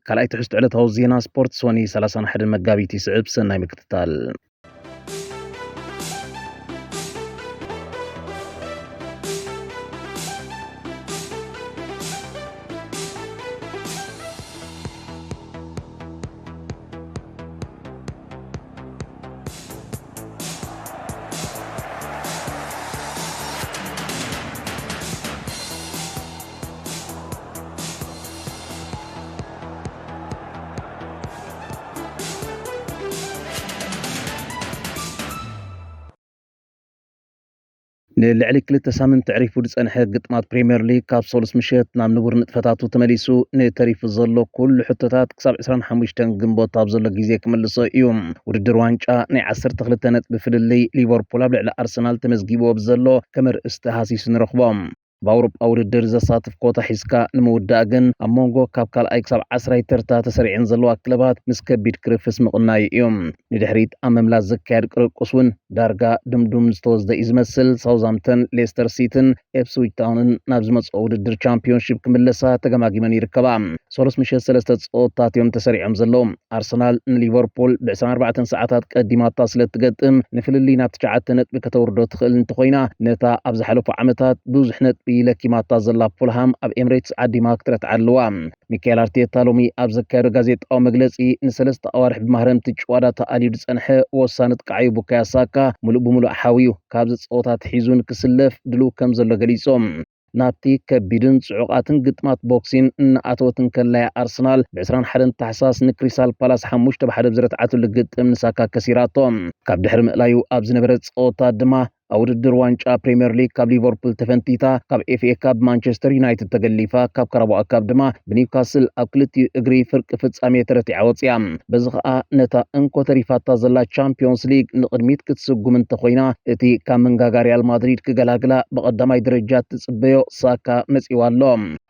ካልኣይ ትሕዝቶ ዕለታዊ ዜና ስፖርት ሶኒ 31 መጋቢት ይስዕብ ሰናይ ምክትታል ንልዕሊ 2 ሳምንት ዕሪፉ ዝጸንሐ ግጥማት ፕሪምየር ሊግ ካብ ሶሉስ ምሸት ናብ ንቡር ንጥፈታቱ ተመሊሱ ንተሪፉ ዘሎ ኩሉ ሕቶታት ክሳብ 25 ግንቦት ኣብ ዘሎ ግዜ ክምልሶ እዩ። ውድድር ዋንጫ ናይ 12 ነጥቢ ፍልልይ ሊቨርፑል ኣብ ልዕሊ ኣርሰናል ተመዝጊቦ ብዘሎ ከመርእስቲ ሃሲሱ ንረኽቦም። በአውሮፓ ውድድር ዘሳትፍ ኮታ ሒዝካ ንምውዳእ ግን ኣብ ሞንጎ ካብ ካልኣይ ክሳብ 10 ተርታ ተሰሪዕን ዘለዋ ክለባት ምስ ከቢድ ክርፍስ ምቕናይ እዮም። ንድሕሪት ኣብ መምላስ ዝካየድ ቅርቁስ እውን ዳርጋ ድምዱም ዝተወስደ እዩ ዝመስል። ሳውዛምተን ሌስተር ሲቲን ኤፕስዊች ታውንን ናብ ዝመጽኦ ውድድር ቻምፒዮንሺፕ ክምለሳ ተገማጊመን ይርከባ። ሶሉስ ምሸት 3 ፀወታታት እዮም ተሰሪዖም ዘለዉ። ኣርሰናል ንሊቨርፑል ብ24 ሰዓታት ቀዲማታ ስለትገጥም ንፍልልይ ናብ 9 ነጥቢ ከተወርዶ ትኽእል እንተኮይና ነታ ኣብ ዝሓለፉ ዓመታት ብዙሕ ነጥቢ ለኪማታ ዘላ ፉልሃም ኣብ ኤምሬትስ ዓዲማ ክትረት ዓለዋ። ሚካኤል ኣርቴታ ሎሚ ኣብ ዘካየዶ ጋዜጣዊ መግለጺ ንሰለስተ ኣዋርሕ ብማህረምቲ ጭዋዳ ተኣሊዱ ጸንሐ ወሳኒ ጥቃዓዩ ቡካዮ ሳካ ሙሉእ ብሙሉእ ሓዊዩ ካብ ፀወታት ሒዙን ክስለፍ ድሉው ከም ዘሎ ገሊጾም። ናብቲ ከቢድን ጽዑቃትን ግጥማት ቦክሲን እናኣተወትን ከላያ ኣርሰናል ብ21 ታሕሳስ ንክሪስታል ፓላስ 5-1 ብዝረትዓትሉ ግጥም ንሳካ ከሲራቶም። ካብ ድሕሪ ምእላዩ ኣብ ዝነበረ ፀወታ ድማ ኣብ ውድድር ዋንጫ ፕሪምየር ሊግ ካብ ሊቨርፑል ተፈንቲታ ካብ ኤፍኤ ካብ ማንቸስተር ዩናይትድ ተገሊፋ ካብ ካራባኦ ካብ ድማ ብኒውካስል ኣብ ክልቲኡ እግሪ ፍርቂ ፍጻሜ ተረቲዓ ወፅያ። በዚ ከዓ ነታ እንኮ ተሪፋታ ዘላ ቻምፒዮንስ ሊግ ንቅድሚት ክትስጉም እንተኮይና እቲ ካብ መንጋጋ ሪያል ማድሪድ ክገላግላ ብቀዳማይ ደረጃ ትጽበዮ ሳካ መጺዋ ኣሎ።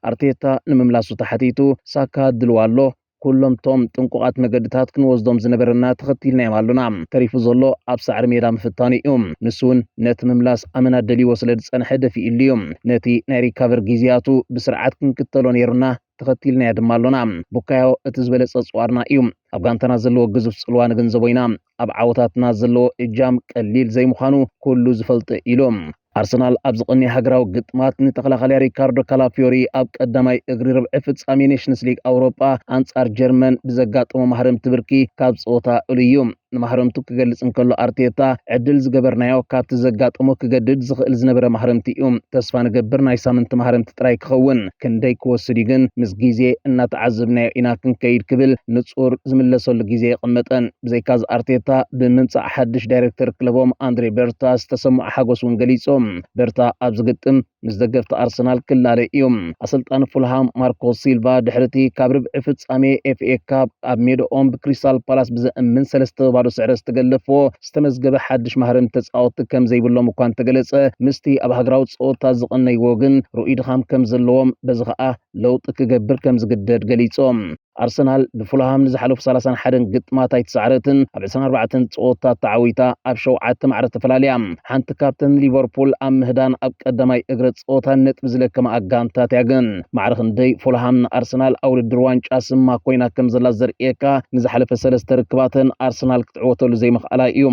ኣርቴታ ንምምላሱ ተሓቲቱ ሳካ ድልዋሎ ኩሎም ቶም ጥንቁቃት መገድታት ክንወስዶም ዝነበረና ተኸቲልናዮም ኣሉና ተሪፉ ዘሎ ኣብ ሳዕሪ ሜዳ ምፍታን እዩ። ንሱን ነቲ ምምላስ ኣመና ደልይዎ ስለ ዝጸንሐ ደፊኡ እዩ። ነቲ ናይ ሪካቨር ጊዜያቱ ብስርዓት ክንክተሎ ነይሩና ተኸቲልናያ ድማ ኣሉና። ቡካዮ እቲ ዝበለጸ ጽዋርና እዩ። ኣብ ጋንታና ዘለዎ ግዙፍ ጽልዋ ንግንዘቦ ኢና። ኣብ ዓወታትና ዘለዎ እጃም ቀሊል ዘይምዃኑ ኩሉ ዝፈልጥ ኢሎም። ኣርሰናል ኣብ ዝቕኒ ሃገራዊ ግጥማት ንተኸላኻሊ ሪካርዶ ካላፊዮሪ ኣብ ቀዳማይ እግሪ ርብዒ ፍጻሜ ኔሽንስ ሊግ ኣውሮፓ ኣንጻር ጀርመን ብዘጋጠሞ ማህረምቲ ብርኪ ካብ ፀወታ እልዩ ንማህረምቱ ክገልጽ እንከሎ ኣርቴታ ዕድል ዝገበርናዮ ካብቲ ዘጋጠሞ ክገድድ ዝኽእል ዝነበረ ማህረምቲ እዩ። ተስፋ ንገብር ናይ ሳምንት ማህረምቲ ጥራይ ክኸውን ክንደይ ክወስድ ግን ምስ ግዜ እናተዓዘብናዮ ኢና ክንከይድ ክብል ንጹር ዝምለሰሉ ግዜ ይቕመጠን። ብዘይካዝ ኣርቴታ ብምምጻእ ሓድሽ ዳይሬክተር ክለቦም ኣንድሬ በርታ ዝተሰምዖ ሓጎስ እውን ገሊጾም። በርታ ኣብ ዝግጥም ምስ ደገፍቲ ኣርሰናል ክላለ እዩ። ኣሰልጣኒ ፉልሃም ማርኮ ሲልቫ ድሕርቲ ካብ ርብዒ ፍጻሜ ኤፍኤ ካፕ ኣብ ሜድኦም ብክሪስታል ፓላስ ብዘእምን 3 ባዶ ስዕረ ዝተገለፍዎ ዝተመዝገበ ሓድሽ ማህረም ተጻወቲ ከም ዘይብሎም እኳ ተገለጸ። ምስቲ ኣብ ሃገራዊ ፀወታ ዝቐነይዎ ግን ሩኡይ ድኻም ከም ዘለዎም በዚ ከዓ ለውጢ ክገብር ከም ዝግደድ ገሊጾም። ኣርሰናል ብፉልሃም ንዝሓለፉ 31 ግጥማት ኣይተሰዓረትን ኣብ 24 ፀወታት ተዓዊታ ኣብ 7 ማዕረ ተፈላለያ። ሓንቲ ካብተን ሊቨርፑል ኣብ ምህዳን ኣብ ቀዳማይ እግሪ ፀወታ ነጥቢ ዝለከማ ኣጋንታት ያገን ማዕረ ክንደይ ፉልሃም ንኣርሰናል ኣብ ውድድር ዋንጫ ስማ ኮይና ከም ዘላ ዘርእየካ ንዝሓለፈ 3 ርክባተን ኣርሰናል ክትዕወተሉ ዘይምኽኣላ እዩ።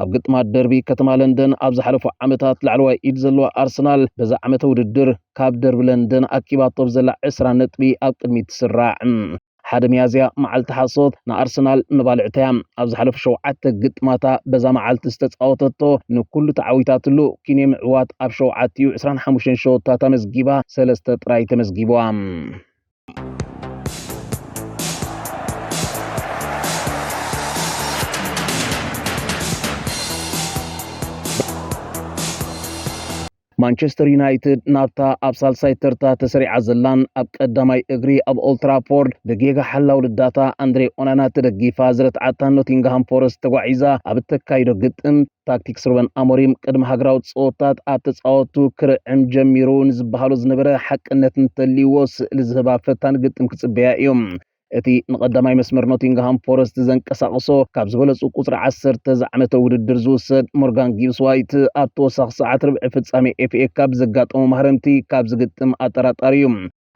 ኣብ ግጥማት ደርቢ ከተማ ለንደን ኣብ ዝሓለፉ ዓመታት ላዕለዋይ ኢድ ዘለዋ ኣርሰናል በዛ ዓመተ ውድድር ካብ ደርቢ ለንደን ኣኪባቶ ብዘላ 20 ነጥቢ ኣብ ቅድሚት ትስራዕ። ሓደ ሚያዝያ መዓልቲ ሓሶት ንኣርሰናል መባልዕተያ ኣብ ዝሓለፉ 7 ግጥማታ በዛ መዓልቲ ዝተጻወተቶ ንኩሉ ተዓዊታትሉ ኪኔ ምዕዋት ኣብ 7 25 ሸወታት ተመዝጊባ 3 ጥራይ ተመዝጊበዋ። ማንቸስተር ዩናይትድ ናብታ ኣብ ሳልሳይ ተርታ ተሰሪዓ ዘላን ኣብ ቀዳማይ እግሪ ኣብ ኦልትራፎርድ ብጌጋ ሓላው ልዳታ ኣንድሬ ኦናና ተደጊፋ ዝረትዓታ ኖቲንግሃም ፎረስት ተጓዒዛ ኣብ ተካይዶ ግጥም ታክቲክስ ሩበን ኣሞሪም ቅድሚ ሃገራዊ ፀወታት ኣብ ተፃወቱ ክርዕም ጀሚሩ ንዝበሃሉ ዝነበረ ሓቅነት እንተልይዎ ስእሊ ዝህባ ፈታኒ ግጥም ክጽበያ እዮም። እቲ ንቀዳማይ መስመር ኖቲንግሃም ፎረስት ዘንቀሳቅሶ ካብ ዝበለጹ ቁጽሪ 10 ዝዓመተ ውድድር ዝውሰድ ሞርጋን ጊብስ ዋይት ኣብ ተወሳኺ ሰዓት ርብዒ ፍጻሜ ኤፍኤ ካፕ ዘጋጠሞ ማህረምቲ ካብ ዝግጥም ኣጠራጣሪ እዩ።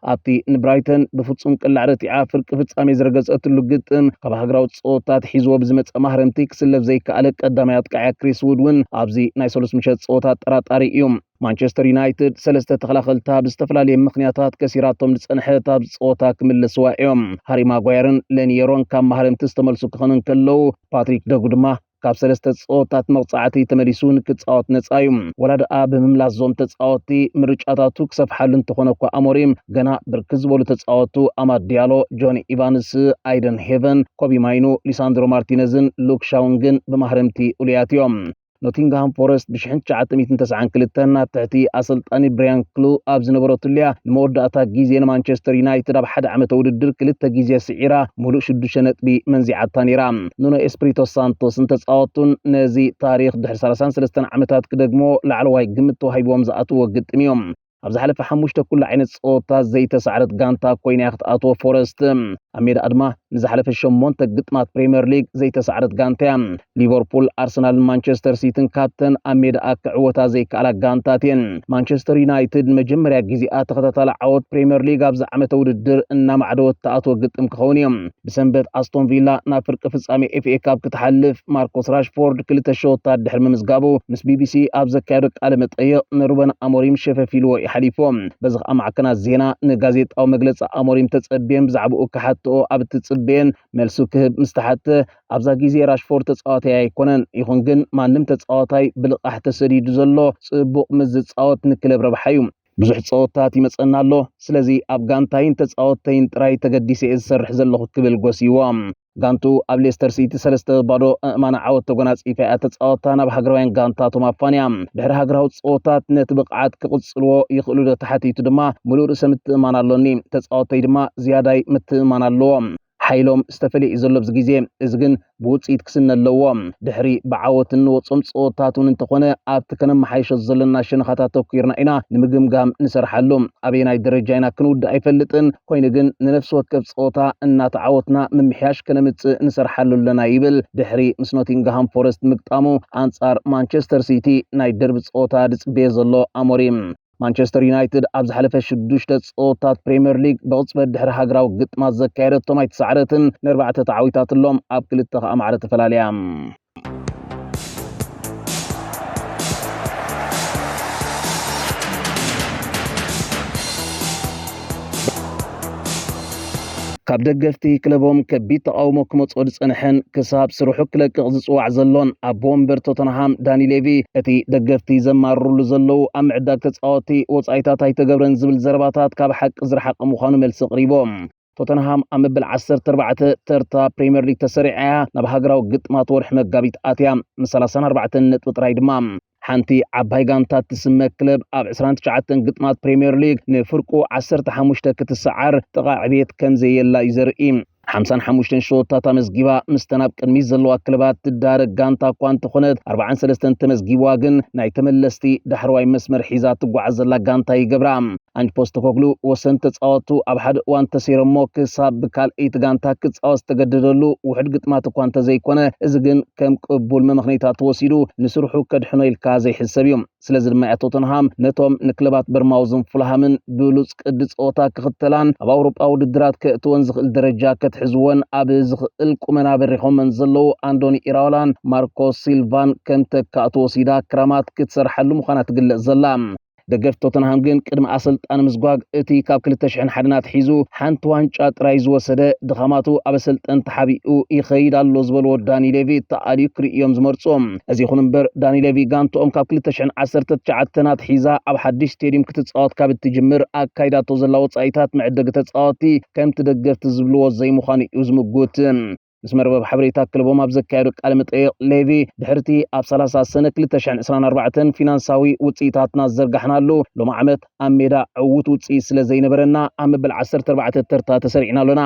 ኣብቲ ንብራይተን ብፍጹም ቅላዕ ረቲዓ ፍርቂ ፍጻሜ ዝረገጸትሉ ግጥም ካብ ሃገራዊ ጸወታት ሒዝዎ ብዝመጸ ማህረምቲ ክስለፍ ዘይከኣለ ቀዳማይ ኣጥቃዒ ክሪስ ውድ እውን ኣብዚ ናይ ሰሉስ ምሸት ጸወታ ጠራጣሪ እዩ። ማንቸስተር ዩናይትድ ሰለስተ ተኸላኸልታ ብዝተፈላለየ ምኽንያታት ከሲራቶም ዝጸንሐት ኣብ ጸወታ ክምለስዋ እዮም። ሃሪ ማጓየርን ለኒየሮን ካብ ማህረምቲ ዝተመልሱ ክኾኑ ከለዉ ፓትሪክ ደጉ ድማ ካብ ሰለስተ ጸወታት መቕጻዕቲ ተመሊሱ ንክጻወት ነጻ እዩ። ወላ ደኣ ብምምላስ ዞም ተጻወቲ ምርጫታቱ ክሰፍሓሉ እንተኾነ እኳ ኣሞሪም ገና ብርክት ዝበሉ ተጻወቱ ኣማድ ዲያሎ፣ ጆኒ ኢቫንስ፣ ኣይደን ሄቨን፣ ኮቢ ማይኑ፣ ሊሳንድሮ ማርቲነዝን ሉክ ሻውንግን ብማህረምቲ ኡልያት እዮም። ኖቲንግሃም ፎረስት ብ1992 ናብ ትሕቲ ኣሰልጣኒ ብራያን ክሉ ኣብ ዝነበረትልያ ንመወዳእታ ግዜ ንማንቸስተር ዩናይትድ ኣብ ሓደ ዓመተ ውድድር 2 ግዜ ስዒራ ሙሉእ 6 ነጥቢ መንዚዓታ ነይራ። ኑኖ ኤስፕሪቶ ሳንቶስ እንተጻወቱን ነዚ ታሪክ ድሕሪ 33 ዓመታት ክደግሞ ላዕለዋይ ግምት ተዋሂቦም ዝኣትዎ ግጥም እዮም። ኣብ ዝሓለፈ 5 ኩሉ ዓይነት ጸወታ ዘይተሰዓረት ጋንታ ኮይና ክትኣትዎ ፎረስት ኣብ ሜዳ ድማ ንዝሓለፈ 8 ግጥማት ፕሪምየር ሊግ ዘይተሰዓረት ጋንታ እያ። ሊቨርፑል፣ ኣርሰናልን ማንቸስተር ሲቲን ካብተን ኣብ ሜዳ ክዕወታ ዘይከኣላ ጋንታት እየን። ማንቸስተር ዩናይትድ መጀመርያ ግዜኣ ተኸታታሊ ዓወት ፕሪምየር ሊግ ኣብዚ ዓመተ ውድድር እናማዕደወት ተኣትዎ ግጥም ክኸውን እዮም። ብሰንበት ኣስቶን ቪላ ናብ ፍርቂ ፍጻሜ ኤፍኤ ካፕ ክትሓልፍ ማርኮስ ራሽፎርድ 2 ሸወታት ድሕሪ ምምዝጋቡ ምስ ቢቢሲ ኣብ ዘካየዶ ቃለ መጠይቕ ንሩበን ኣሞሪም ሸፈፊልዎ ይሓሊፎም። በዚ ከዓ ማዕከናት ዜና ንጋዜጣዊ መግለፂ ኣሞሪም ተጸብየን ብዛዕባኡ ክሓትኦ ኣብ እትጽበየን መልሱ ክህብ ምስተሓተ ኣብዛ ግዜ ራሽፎርድ ተጻዋታይ ኣይኮነን፣ ይኹን ግን ማንም ተጻዋታይ ብልቃሕ ተሰዲዱ ዘሎ ጽቡቕ ምዝጻወት ንክለብ ረብሓ እዩ። ብዙሕ ጸወታት ይመጸና ኣሎ፣ ስለዚ ኣብ ጋንታይን ተጻወተይን ጥራይ ተገዲሰ ዝሰርሕ ዘለኹ ክብል ጎሲዎም። ጋንቱ ኣብ ሌስተር ሲቲ 3-0 እማና ዓወት ተጎናጺፋ ተጻወታ ናብ ሃገራውያን ጋንታቶም ኣፋንያ። ድሕሪ ሃገራዊ ጸወታት ነቲ ብቕዓት ክቕጽልዎ ይኽእሉ ዶ ተሓቲቱ ድማ ሙሉእ ርእሰ ምትእማን ኣሎኒ፣ ተጻወተይ ድማ ዝያዳይ ምትእማን ኣለዎም። ሓይሎም ዝተፈለየ ዘሎ ኣብዚ ግዜ እዚ ግን ብውጽኢት ክስነ ኣለዎ። ድሕሪ ብዓወትን ወጾም ጸወታት እውን እንተኾነ ኣብቲ ከነመሓይሾ ዘለና ሸነኻታት ተኲርና ኢና ንምግምጋም ንሰርሓሉ። ኣበየናይ ደረጃ ኢና ክንውድእ ኣይፈልጥን፣ ኮይኑ ግን ንነፍሲ ወከፍ ጸወታ እናተዓወትና ምምሕያሽ ከነምጽእ ንሰርሓሉ ኣለና ይብል ድሕሪ ምስ ኖቲንግሃም ፎረስት ምግጣሙ ኣንጻር ማንቸስተር ሲቲ ናይ ደርቢ ጸወታ ድጽበየ ዘሎ ኣሞሪም። ማንቸስተር ዩናይትድ ኣብ ዝሓለፈ 6 ጸወታት ፕሪምየር ሊግ ብቕጽበት ድሕሪ ሃገራዊ ግጥማት ዘካየደቶም ኣይተሰዓረትን ን4 ተዓዊታትሎም ኣብ 2 ከዓ ማዕረ ተፈላለያ። ካብ ደገፍቲ ክለቦም ከቢድ ተቃውሞ ክመጽኦ ዝጸንሐን ክሳብ ስርሑ ክለቅቕ ዝጽዋዕ ዘሎን ኣብ ወንበር ቶተንሃም ዳኒ ሌቪ እቲ ደገፍቲ ዘማርሩሉ ዘለው ኣብ ምዕዳግ ተጻወቲ ወጻኢታት ኣይተገብረን ዝብል ዘረባታት ካብ ሓቂ ዝረሓቐ ምዃኑ መልሲ ቀሪቦም። ቶተንሃም ኣብ መበል 14 ተርታ ፕሪምየር ሊግ ተሰሪዓ ናብ ሃገራዊ ግጥማት ወርሒ መጋቢት ኣትያ ምስ 34 ነጥቢ ጥራይ ድማ ሓንቲ ዓባይ ጋንታ ትስመ ክለብ ኣብ 29 ግጥማት ፕሪምየር ሊግ ንፍርቁ 15 ክትሰዓር ተቓዕቤት ከም ዘየላ እዩ ዘርኢ። 55 ሸወታት ተመዝጊባ ምስተናብ ቅድሚት ዘለዋ ክለባት ትዳረግ ጋንታ እኳ እንተኾነት 43 ተመዝጊብዋ ግን ናይ ተመለስቲ ዳሕረዋይ መስመር ሒዛ ትጓዓዝ ዘላ ጋንታ ይገብራ። አንጅ ፖስተኮግሉ ወሰን ተጻወቱ ኣብ ሓደ እዋን ተሰይሮሞ ክሳብ ብካልአይቲ ጋንታ ክጻወት ተገደደሉ ውሕድ ግጥማት እኳ እንተዘይኮነ እዚ ግን ከም ቅቡል መምኽኔታት ተወሲዱ ንስርሑ ከድሕኖ ኢልካ ዘይሕሰብ እዩ። ስለዚ ድማ ቶተንሃም ነቶም ንክለባት በርማውዝን ፉልሃምን ብሉጽ ቅዲ ጸወታ ክኽተላን ኣብ ኣውሮጳ ውድድራት ከእትወን ዝኽእል ደረጃ ከትሕዝወን ኣብ ዝኽእል ቁመና በሪኾመን ዘለው አንዶኒ ኢራኦላን ማርኮስ ሲልቫን ከም ተካእቲ ወሲዳ ክራማት ክትሰርሓሉ ምዃና ትግለጽ ዘላ። ደገፍቲ ቶተንሃም ግን ቅድሚ ኣሰልጣኒ ምዝጓግ እቲ ካብ 2001 ሒዙ ሓንቲ ዋንጫ ጥራይ ዝወሰደ ድኻማቱ ኣብ ኣሰልጠንቲ ሓቢኡ ይኸይድ ኣሎ ዝበልዎ ዳኒ ሌቪ ተኣልዩ ክርእዮም ዝመርጾም። እዚ ይኹን እምበር ዳኒ ሌቪ ጋንትኦም ካብ 2019 ሒዛ ኣብ ሓድሽ ስቴድየም ክትጻወት ካብ እትጅምር ኣካይዳቶ ዘላ ወጻኢታት መዕደጊ ተጻወቲ ከምቲ ደገፍቲ ዝብልዎ ዘይምዃኑ እዩ ዝምጉት። ምስ መርበብ ሓበሬታ ክለቦም ኣብ ዘካየዱ ቃለ መጠይቕ ሌቪ ድሕርቲ ኣብ 30 ሰነ 2024 ፊናንሳዊ ውጽኢታትና ዘርጋሕናሉ ሎም ዓመት ኣብ ሜዳ ዕውት ውጽኢት ስለ ዘይነበረና ኣብ መበል 14 ተርታ ተሰሪዕና ኣሎና።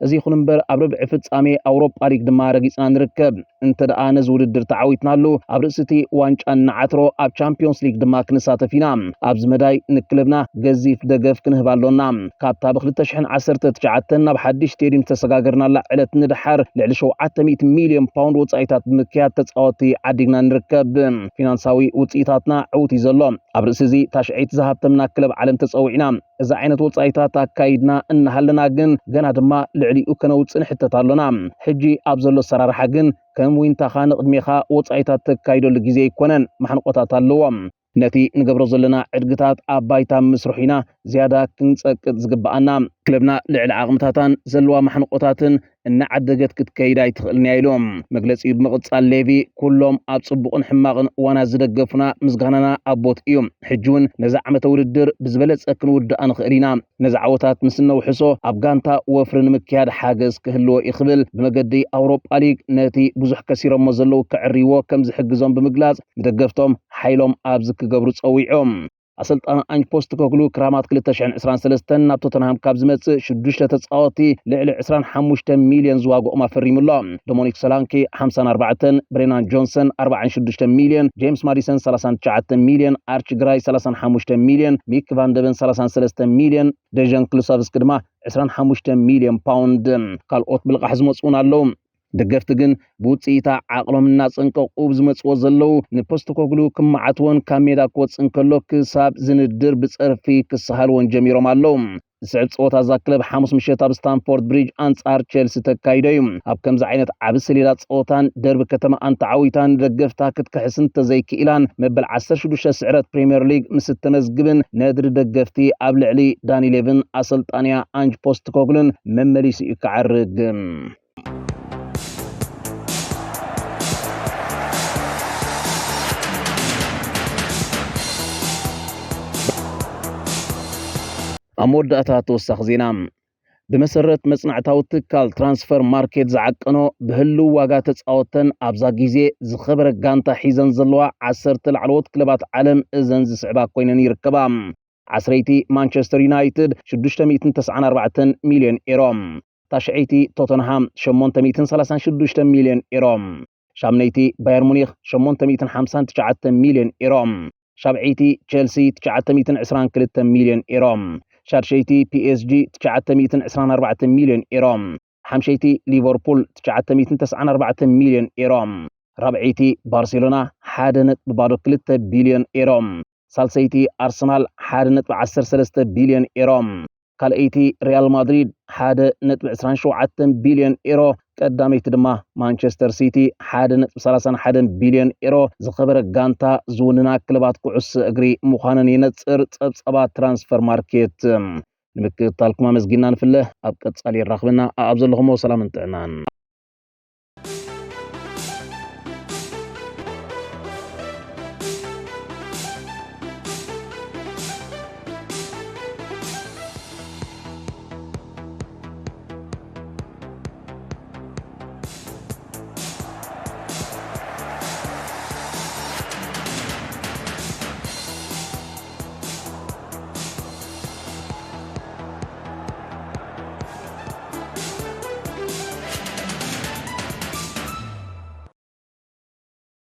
እዚ ይኹን እምበር ኣብ ርብዒ ፍጻሜ ኣውሮፓ ሊግ ድማ ረጊጽና ንርከብ። እንተ ደኣ ነዚ ውድድር ተዓዊትናሉ ኣብ ርእስቲ ዋንጫ ንዓትሮ ኣብ ቻምፒዮንስ ሊግ ድማ ክንሳተፍ ኢና። ኣብዚ መዳይ ንክለብና ገዚፍ ደገፍ ክንህብ ኣሎና። ካብታ ብ2019 ናብ ሓድሽ ስቴድየም ተሰጋገርናላ ዕለት ንድሓር ልዕሊ 700 ሚልዮን ፓውንድ ወጻኢታት ብምክያድ ተጻወቲ ዓዲግና ንርከብ። ፊናንሳዊ ውጽኢታትና ዕውት እዩ ዘሎ። ኣብ ርእሲ እዚ ታሽዐይቲ ዝሃብተምና ክለብ ዓለም ተጸዊዕና እዛ ዓይነት ወጻኢታት አካይድና እንሃለና ግን ገና ድማ ልዕሊኡ ከነውፅእ ንሕተት ኣለና ሕጂ ኣብ ዘሎ ሰራርሓ ግን ከም ወይንታኻ ንቕድሜኻ ወጻኢታት ተካይደሉ ግዜ ይኮነን ማሕንቆታት ኣለዎም ነቲ ንገብሮ ዘለና ዕድግታት ኣብ ባይታ ምስርሒና ዝያዳ ክንጸቅጥ ዝግባአና ክለብና ልዕሊ ዓቕምታታን ዘለዋ ማሕንቆታትን እናዓደገት ክትከይዳ ይትኽእልኒ ኢሎም መግለጺ ብምቕጻል ሌቪ ኩሎም ኣብ ጽቡቕን ሕማቕን እዋና ዝደገፉና ምስጋናና ኣቦት እዮም ሕጂ እውን ነዚ ዓመተ ውድድር ብዝበለጸ ክንውድኣ ንኽእል ኢና ነዚ ዓወታት ምስ ነውሕሶ ኣብ ጋንታ ወፍሪ ንምክያድ ሓገዝ ክህልዎ ይኽብል ብመገዲ ኣውሮጳ ሊግ ነቲ ብዙሕ ከሲሮሞ ዘለዉ ክዕርይዎ ከም ዝሕግዞም ብምግላጽ ንደገፍቶም ሓይሎም ኣብዚ ክገብሩ ጸዊዖም ኣሰልጣን አንጅ ፖስተኮግሉ ክራማት 2023 ናብ ቶተንሃም ካብ ዝመጽእ 6 ተጻወቲ ልዕሊ 25 ሚልዮን ዝዋግኦም ኣፈሪሙሎ ዶሚኒክ ሶላንኬ 54 ብሬናን ጆንሰን 46 ሚልዮን ጄምስ ማዲሰን 39 ሚልዮን አርች ግራይ 35 ሚልዮን ሚክ ቫን ደበን 33 ሚልዮን ደጀን ክሉሳቭስኪ ድማ 25 ሚልዮን ፓውንድ ካልኦት ብልቃሕ ዝመጽኡን ኣለዉ ደገፍቲ ግን ብውጽኢታ ዓቕሎም እናጸንቀቑ ዝመጽዎ ዘለዉ ንፖስተኮግሉ ክመዓትዎን ካብ ሜዳ ክወፅን ከሎ ክሳብ ዝንድር ብጸርፊ ክሰሃልዎን ጀሚሮም ኣለዉ ዝስዕብ ፀወታ እዛ ክለብ ሓሙስ ምሸት ኣብ ስታንፎርድ ብሪጅ አንጻር ቼልሲ ተካይዱ እዩ ኣብ ከምዚ ዓይነት ዓብ ሰሌዳ ፀወታን ደርቢ ከተማ አንታዓዊታን ደገፍታ ክትከሕስን ተዘይክኢላን መበል 16 ስዕረት ፕሪምየር ሊግ ምስ ተመዝግብን ነድሪ ደገፍቲ ኣብ ልዕሊ ዳኒ ሌቭን ኣሰልጣንያ አንጅ ፖስተኮግሉን መመሊሱ ይከዓርግ አሞዳታ ተወሳኽ ዜና بمسرت مصنعتاو ትካል ትራንስፈር ማርኬት ዝዓቀኖ بهلو ዋጋ ተጻወተን ኣብዛ ግዜ ዝኸበረ ጋንታ ሒዘን ዘለዋ 10 ላዕለዎት ክለባት ዓለም እዘን ዝስዕባ ኮይነን ይርከባ ዓስረይቲ ማንቸስተር ዩናይትድ 694 ሚልዮን ዩሮ ታሽዒቲ ቶተንሃም 836 ሚልዮን ዩሮ ሻምነይቲ ባየር ሙኒኽ 859 ሚልዮን ዩሮ ሻብዒቲ ቼልሲ 922 ሚልዮን ዩሮ شارشيتي بي اس جي 924 مليون إيرام حمشيتي ليفربول 994 مليون إيرام رابعيتي برشلونة حادنت ببارو 3 بليون إيرام سالسيتي أرسنال حادنت ب13 بليون إيرام ካልአይቲ ሪያል ማድሪድ 1.27 ቢልዮን ዩሮ ቀዳመይቲ ድማ ማንቸስተር ሲቲ 1.31 ቢልዮን ዩሮ ዝኸበረ ጋንታ ዝውንና ክለባት ኩዕሶ እግሪ ምዃነን ይነጽር ጸብጸባ ትራንስፈር ማርኬት ንምክትታልኩም ኣመስጊና ንፍለ ኣብ ቀጻሊ ይራኽብና ኣብ ዘለኹም ሰላም እንጥዕናን